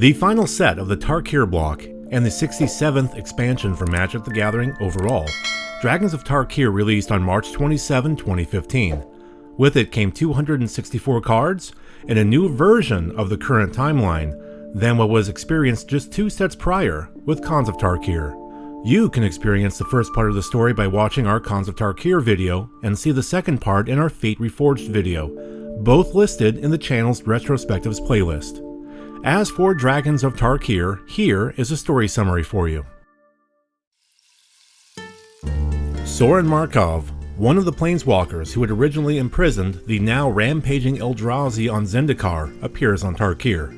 The final set of the Tarkir block, and the 67th expansion for Magic the Gathering overall, Dragons of Tarkir released on March 27, 2015. With it came 264 cards, and a new version of the current timeline than what was experienced just 2 sets prior with Khans of Tarkir. You can experience the first part of the story by watching our Khans of Tarkir video, and see the second part in our Fate Reforged video, both listed in the channel's Retrospectives playlist. As for Dragons of Tarkir, here is a story summary for you. Sorin Markov, one of the Planeswalkers who had originally imprisoned the now rampaging Eldrazi on Zendikar, appears on Tarkir.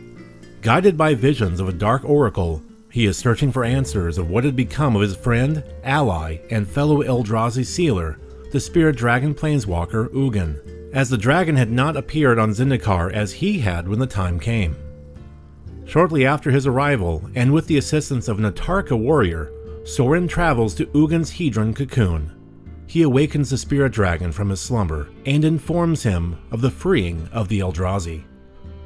Guided by visions of a dark oracle, he is searching for answers of what had become of his friend, ally, and fellow Eldrazi sealer, the Spirit Dragon Planeswalker Ugin, as the dragon had not appeared on Zendikar as he had when the time came. Shortly after his arrival, and with the assistance of an Atarka warrior, Sorin travels to Ugin's Hedron cocoon. He awakens the Spirit Dragon from his slumber, and informs him of the freeing of the Eldrazi.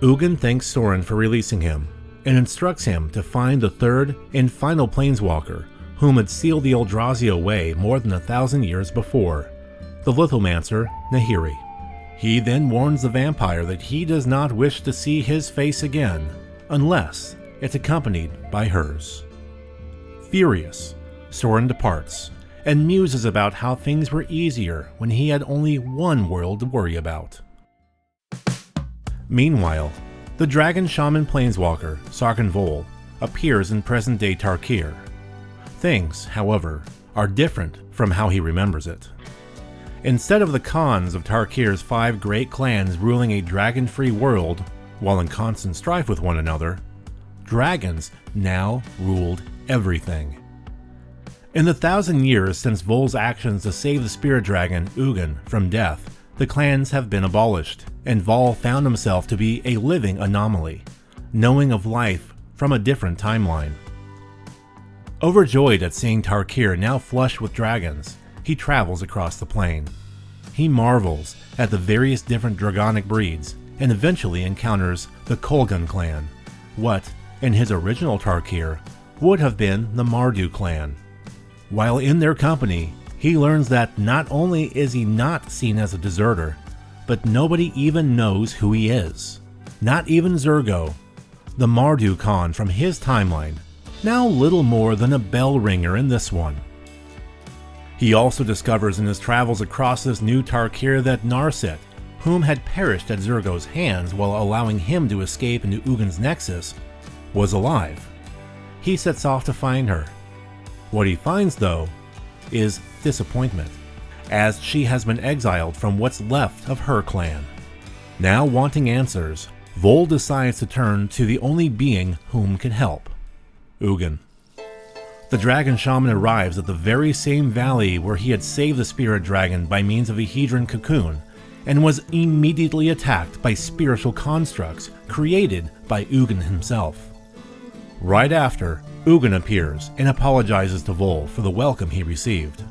Ugin thanks Sorin for releasing him, and instructs him to find the third and final Planeswalker, whom had sealed the Eldrazi away more than 1,000 years before, the Lithomancer Nahiri. He then warns the vampire that he does not wish to see his face again, unless it's accompanied by hers. Furious, Sorin departs, and muses about how things were easier when he had only one world to worry about. Meanwhile, the Dragon Shaman Planeswalker, Sarkhan Vol, appears in present-day Tarkir. Things, however, are different from how he remembers it. Instead of the Khans of Tarkir's 5 great clans ruling a dragon-free world while in constant strife with one another, dragons now ruled everything. In the 1,000 years since Vol's actions to save the Spirit Dragon, Ugin, from death, the clans have been abolished, and Vol found himself to be a living anomaly, knowing of life from a different timeline. Overjoyed at seeing Tarkir now flush with dragons, he travels across the plain. He marvels at the various different dragonic breeds, and eventually encounters the Kolgun clan, what, in his original Tarkir, would have been the Mardu clan. While in their company, he learns that not only is he not seen as a deserter, but nobody even knows who he is. Not even Zurgo, the Mardu Khan from his timeline, now little more than a bell ringer in this one. He also discovers in his travels across this new Tarkir that Narset, whom had perished at Zurgo's hands while allowing him to escape into Ugin's Nexus, was alive. He sets off to find her. What he finds, though, is disappointment, as she has been exiled from what's left of her clan. Now wanting answers, Vol decides to turn to the only being whom can help, Ugin. The Dragon Shaman arrives at the very same valley where he had saved the Spirit Dragon by means of a Hedron cocoon, and was immediately attacked by spiritual constructs created by Ugin himself. Right after, Ugin appears and apologizes to Vol for the welcome he received.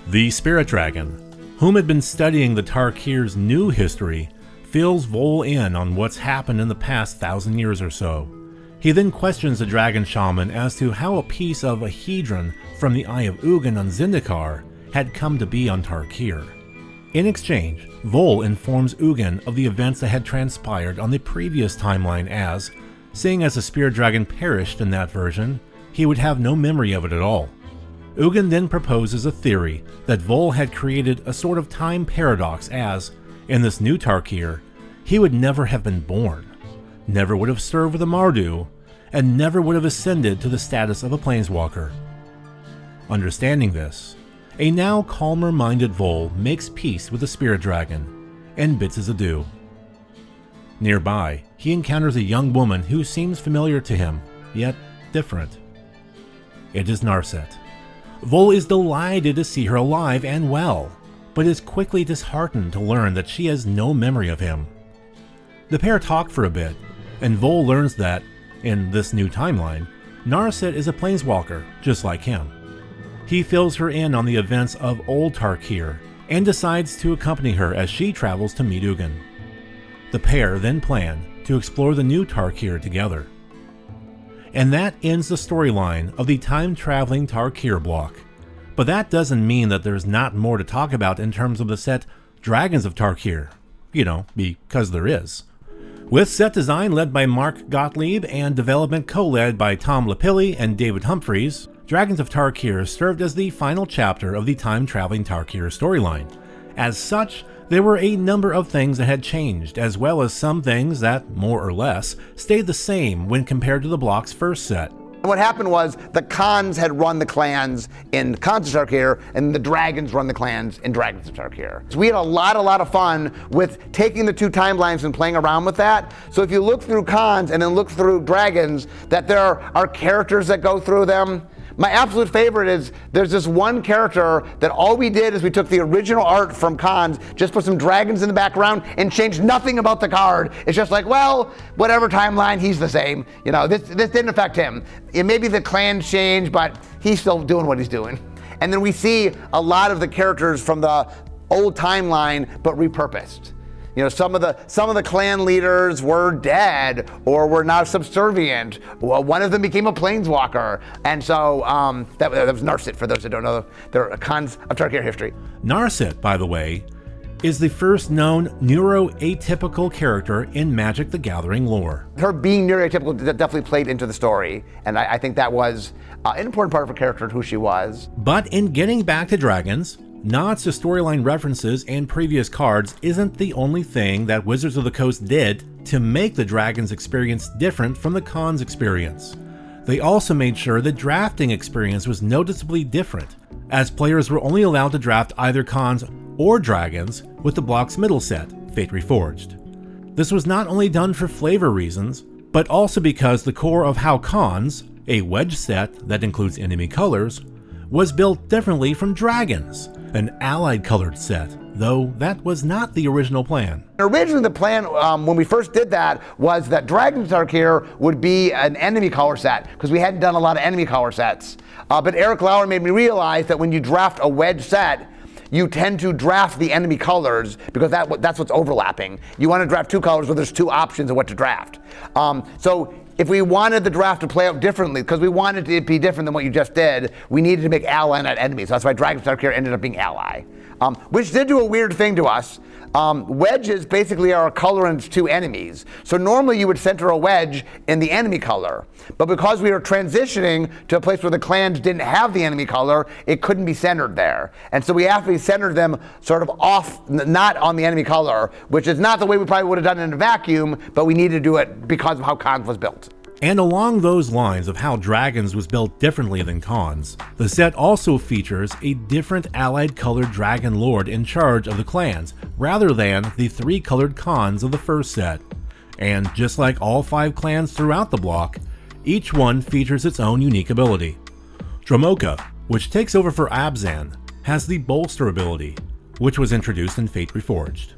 The Spirit Dragon, whom had been studying the Tarkir's new history, fills Vol in on what's happened in the past 1,000 years or so. He then questions the Dragon Shaman as to how a piece of a Hedron from the Eye of Ugin on Zendikar had come to be on Tarkir. In exchange, Vol informs Ugin of the events that had transpired on the previous timeline as, seeing as the Spirit Dragon perished in that version, he would have no memory of it at all. Ugin then proposes a theory that Vol had created a sort of time paradox as, in this new Tarkir, he would never have been born, never would have served with the Mardu, and never would have ascended to the status of a Planeswalker. Understanding this, a now calmer-minded Vol makes peace with the Spirit Dragon, and bids his adieu. Nearby, he encounters a young woman who seems familiar to him, yet different. It is Narset. Vol is delighted to see her alive and well, but is quickly disheartened to learn that she has no memory of him. The pair talk for a bit, and Vol learns that, in this new timeline, Narset is a Planeswalker just like him. He fills her in on the events of Old Tarkir, and decides to accompany her as she travels to meet Ugin. The pair then plan to explore the new Tarkir together. And that ends the storyline of the time-traveling Tarkir block. But that doesn't mean that there's not more to talk about in terms of the set Dragons of Tarkir. You know, because there is. With set design led by Mark Gottlieb and development co-led by Tom Lapilli and David Humphreys, Dragons of Tarkir served as the final chapter of the time-traveling Tarkir storyline. As such, there were a number of things that had changed, as well as some things that, more or less, stayed the same when compared to the block's first set. What happened was the Khans had run the clans in Khans of Tarkir, and the Dragons run the clans in Dragons of Tarkir. So we had a lot of fun with taking the two timelines and playing around with that. So if you look through Khans and then look through Dragons, that there are characters that go through them. My absolute favorite is there's this one character that all we did is we took the original art from Khans, just put some dragons in the background and changed nothing about the card. It's just like, well, whatever timeline, he's the same. You know, this didn't affect him. It maybe the clans changed, but he's still doing what he's doing. And then we see a lot of the characters from the old timeline, but repurposed. You know, some of the clan leaders were dead or were now subservient. Well, one of them became a planeswalker, and so that was Narset. For those that don't know, they're Khans of Tarkir history. Narset, by the way, is the first known neuroatypical character in Magic the Gathering lore. Her being neuroatypical definitely played into the story, and I think that was an important part of her character and who she was. But in getting back to Dragons, nods to storyline references and previous cards isn't the only thing that Wizards of the Coast did to make the Dragons experience different from the Khans experience. They also made sure the drafting experience was noticeably different, as players were only allowed to draft either Khans or Dragons with the block's middle set, Fate Reforged. This was not only done for flavor reasons, but also because the core of how Khans, a wedge set that includes enemy colors, was built differently from Dragons, an allied colored set, though that was not the original plan. Originally the plan, when we first did that, was that Dragons of Tarkir would be an enemy color set, because we hadn't done a lot of enemy color sets. But Eric Lauer made me realize that when you draft a wedge set, you tend to draft the enemy colors because that's what's overlapping. You want to draft two colors where there's two options of what to draft. So if we wanted the draft to play out differently, because we wanted it to be different than what you just did, we needed to make ally, not enemy. So that's why Dragons of Tarkir ended up being ally, which did do a weird thing to us. Wedges basically are a colorant to enemies. So normally you would center a wedge in the enemy color. But because we were transitioning to a place where the clans didn't have the enemy color, it couldn't be centered there. And so we actually centered them sort of off, not on the enemy color, which is not the way we probably would have done it in a vacuum, but we needed to do it because of how Khans was built. And along those lines of how Dragons was built differently than Khans, the set also features a different allied colored dragon lord in charge of the clans, rather than the three-colored Khans of the first set. And just like all 5 clans throughout the block, each one features its own unique ability. Dromoka, which takes over for Abzan, has the Bolster ability, which was introduced in Fate Reforged.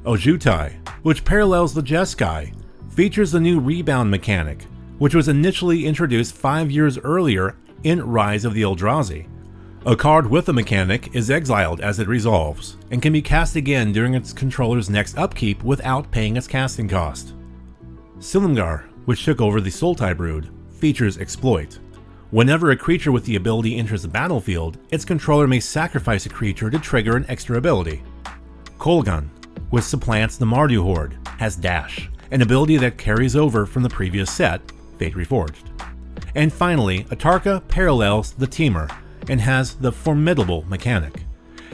Ojutai, which parallels the Jeskai, features the new Rebound mechanic, which was initially introduced 5 years earlier in Rise of the Eldrazi. A card with the mechanic is exiled as it resolves, and can be cast again during its controller's next upkeep without paying its casting cost. Silumgar, which took over the Sultai Brood, features Exploit. Whenever a creature with the ability enters the battlefield, its controller may sacrifice a creature to trigger an extra ability. Kolgan, which supplants the Mardu Horde, has Dash, an ability that carries over from the previous set, Fate Reforged. And finally, Atarka parallels the Temur and has the Formidable mechanic.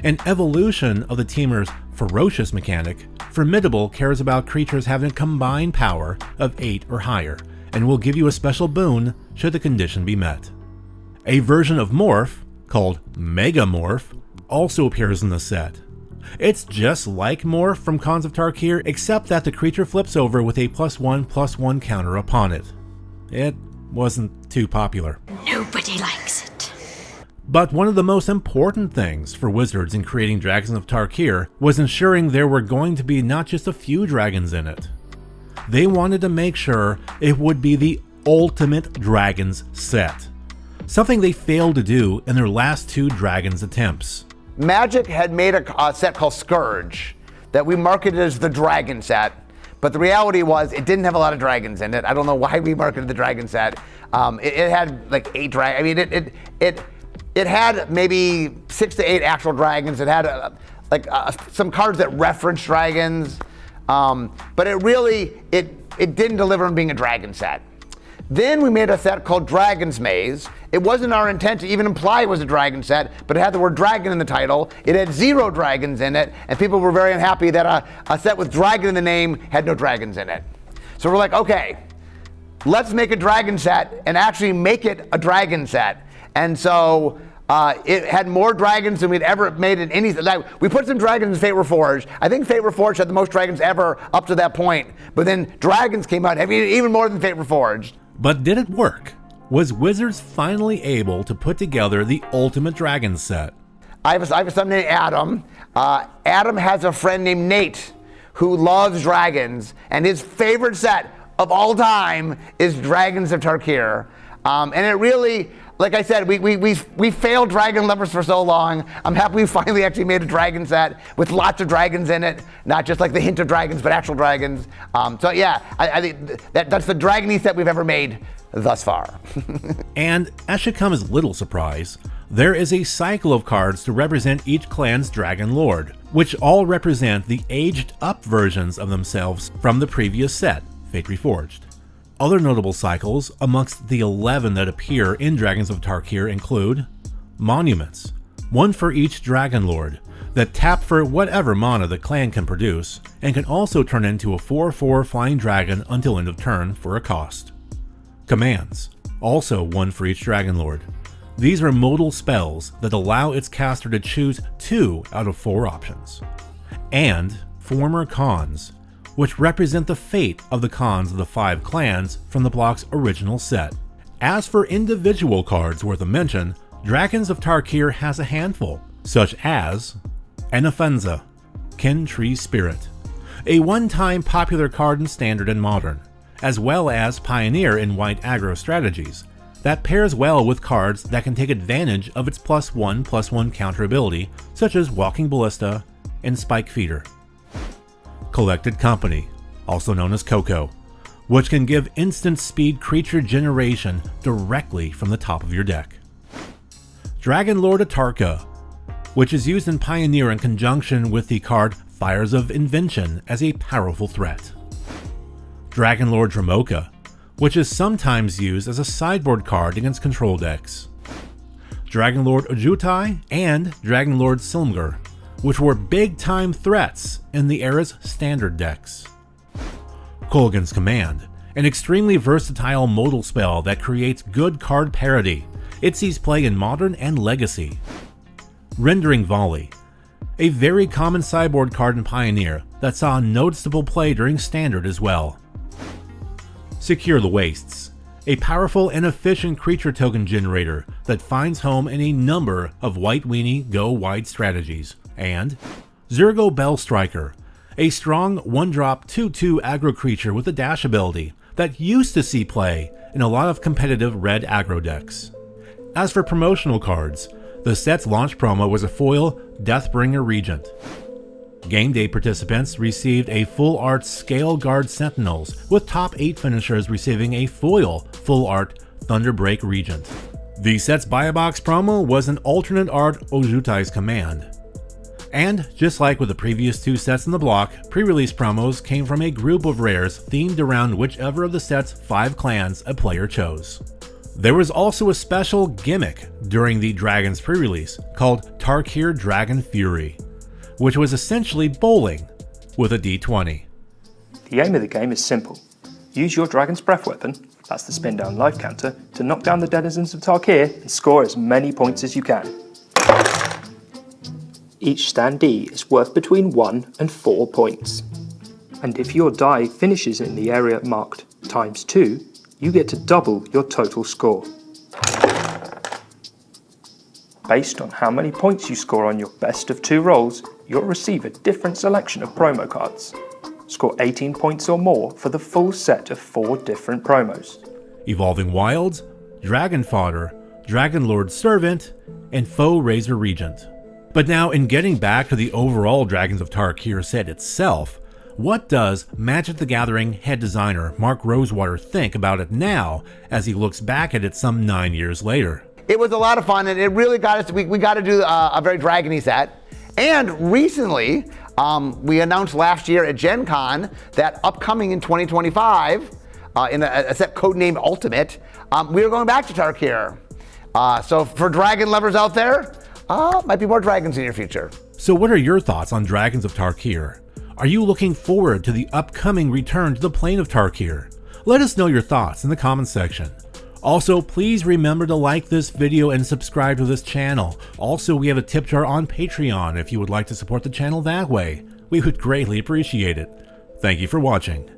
An evolution of the Temur's Ferocious mechanic, Formidable cares about creatures having a combined power of 8 or higher, and will give you a special boon should the condition be met. A version of Morph, called Mega Morph, also appears in the set. It's just like Morph from Khans of Tarkir, except that the creature flips over with a +1/+1 counter upon it. It wasn't too popular. Nobody likes it. But one of the most important things for Wizards in creating Dragons of Tarkir was ensuring there were going to be not just a few dragons in it. They wanted to make sure it would be the ultimate Dragons set, something they failed to do in their last 2 Dragons attempts. Magic had made a set called Scourge that we marketed as the Dragon set, But the reality was it didn't have a lot of dragons in it. I don't know why we marketed the dragon set. It had like 8 dragons. I mean, it had maybe 6 to 8 actual dragons. It had some cards that referenced dragons. But it didn't deliver on being a dragon set. Then we made a set called Dragon's Maze. It wasn't our intent to even imply it was a dragon set, but it had the word dragon in the title. It had 0 dragons in it, and people were very unhappy that a set with dragon in the name had no dragons in it. So we're like, okay, let's make a dragon set and actually make it a dragon set. And so it had more dragons than we'd ever made in any. We put some dragons in Fate Reforged. I think Fate Reforged had the most dragons ever up to that point. But then dragons came out even more than Fate Reforged. But did it work? Was Wizards finally able to put together the ultimate dragon set? I have a son named Adam. Adam has a friend named Nate who loves dragons, and his favorite set of all time is Dragons of Tarkir. And it really, like I said, we failed dragon lovers for so long. I'm happy we finally actually made a dragon set with lots of dragons in it, not just like the hint of dragons, but actual dragons. So yeah, I think that's the dragony set we've ever made thus far. And as should come as little surprise, there is a cycle of cards to represent each clan's Dragon Lord, which all represent the aged up versions of themselves from the previous set, Fate Reforged. Other notable cycles amongst the 11 that appear in Dragons of Tarkir include Monuments, one for each Dragon Lord, that tap for whatever mana the clan can produce, and can also turn into a 4/4 flying dragon until end of turn for a cost. Commands, also one for each Dragon Lord. These are modal spells that allow its caster to choose 2 out of 4 options. And Former Khans, which represent the fate of the Khans of the 5 clans from the block's original set. As for individual cards worth a mention, Dragons of Tarkir has a handful, such as Enofenza, Kin Tree Spirit, a one-time popular card in Standard and Modern, as well as Pioneer in white aggro strategies, that pairs well with cards that can take advantage of its +1/+1 counter ability, such as Walking Ballista and Spike Feeder. Collected Company, also known as Coco, which can give instant speed creature generation directly from the top of your deck. Dragon Lord Atarka, which is used in Pioneer in conjunction with the card Fires of Invention as a powerful threat. Dragon Lord Dramoka, which is sometimes used as a sideboard card against control decks. Dragon Lord Ojutai and Dragon Lord Silmgar, which were big-time threats in the era's standard decks. Kolaghan's Command, an extremely versatile modal spell that creates good card parity. It sees play in Modern and Legacy. Rendering Volley, a very common sideboard card in Pioneer that saw noticeable play during Standard as well. Secure the Wastes, a powerful and efficient creature token generator that finds home in a number of white weenie go-wide strategies. And Zurgo Bellstriker, a strong 1-drop 2/2 aggro creature with a dash ability that used to see play in a lot of competitive red aggro decks. As for promotional cards, the set's launch promo was a foil Deathbringer Regent. Game day participants received a full art Scale Guard Sentinels, with top 8 finishers receiving a foil full art Thunderbreak Regent. The set's buy a box promo was an alternate art Ojutai's Command. And just like with the previous 2 sets in the block, pre-release promos came from a group of rares themed around whichever of the set's 5 clans a player chose. There was also a special gimmick during the Dragons pre-release called Tarkir Dragon Fury, which was essentially bowling with a D20. The aim of the game is simple. Use your Dragon's Breath weapon, that's the spin down life counter, to knock down the denizens of Tarkir and score as many points as you can. Each standee is worth between 1 and 4 points. And if your die finishes in the area marked ×2, you get to double your total score. Based on how many points you score on your best of 2 rolls, you'll receive a different selection of promo cards. Score 18 points or more for the full set of 4 different promos. Evolving Wilds, Dragon Fodder, Dragon Lord Servant, and Foe Razor Regent. But now, in getting back to the overall Dragons of Tarkir set itself, What does Magic the Gathering head designer Mark Rosewater think about it now as he looks back at it some 9 years later? It was a lot of fun, and it really got us, we got to do a very Dragon-y set. And recently, we announced last year at Gen Con that upcoming in 2025, in a set codenamed Ultimate, we are going back to Tarkir. So for dragon lovers out there, might be more dragons in your future. So what are your thoughts on Dragons of Tarkir? Are you looking forward to the upcoming return to the plane of Tarkir? Let us know your thoughts in the comments section. Also, please remember to like this video and subscribe to this channel. Also, we have a tip jar on Patreon if you would like to support the channel that way. We would greatly appreciate it. Thank you for watching.